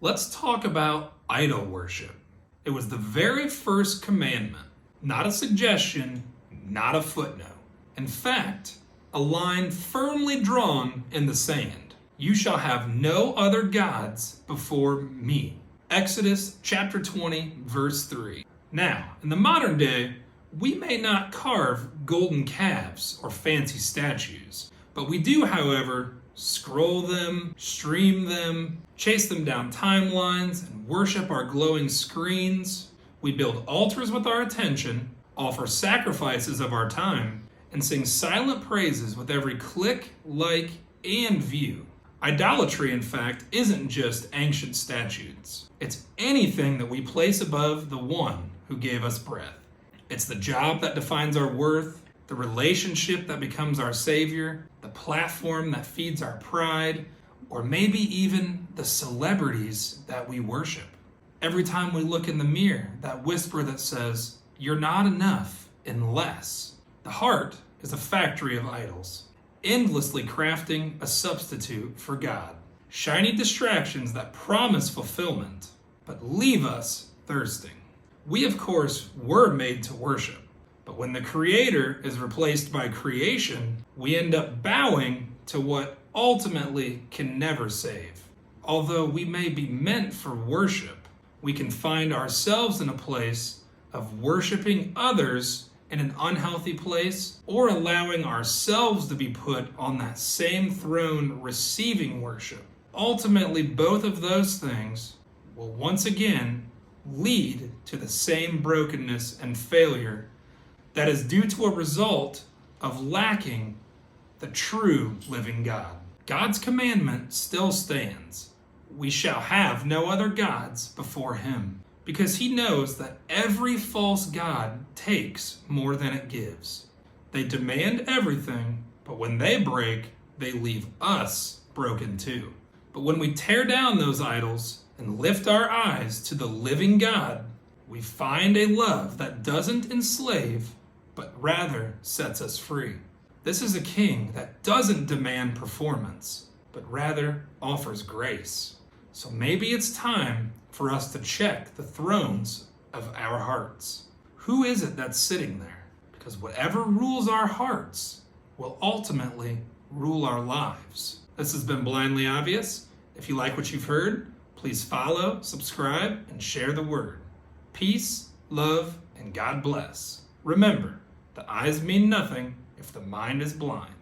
Let's talk about idol worship. It was the very first commandment, not a suggestion, not a footnote. In fact, a line firmly drawn in the sand. You shall have no other gods before me. Exodus chapter 20, verse 3. Now, in the modern day, we may not carve golden calves or fancy statues, but we do, however, scroll them, stream them, chase them down timelines, and worship our glowing screens. We build altars with our attention, offer sacrifices of our time, and sing silent praises with every click, like, and view. Idolatry, in fact, isn't just ancient statues. It's anything that we place above the one who gave us breath. It's the job that defines our worth, the relationship that becomes our savior, the platform that feeds our pride, or maybe even the celebrities that we worship. Every time we look in the mirror, that whisper that says, "You're not enough unless." The heart is a factory of idols, endlessly crafting a substitute for God. Shiny distractions that promise fulfillment, but leave us thirsting. We, of course, were made to worship. But when the Creator is replaced by creation, we end up bowing to what ultimately can never save. Although we may be meant for worship, we can find ourselves in a place of worshiping others in an unhealthy place, or allowing ourselves to be put on that same throne receiving worship. Ultimately, both of those things will once again lead to the same brokenness and failure that is due to a result of lacking the true living God. God's commandment still stands. We shall have no other gods before him, because he knows that every false god takes more than it gives. They demand everything, but when they break, they leave us broken too. But when we tear down those idols and lift our eyes to the living God, we find a love that doesn't enslave, but rather sets us free. This is a king that doesn't demand performance, but rather offers grace. So maybe it's time for us to check the thrones of our hearts. Who is it that's sitting there? Because whatever rules our hearts will ultimately rule our lives. This has been Blindly Obvious. If you like what you've heard, please follow, subscribe, and share the word. Peace, love, and God bless. Remember, the eyes mean nothing if the mind is blind.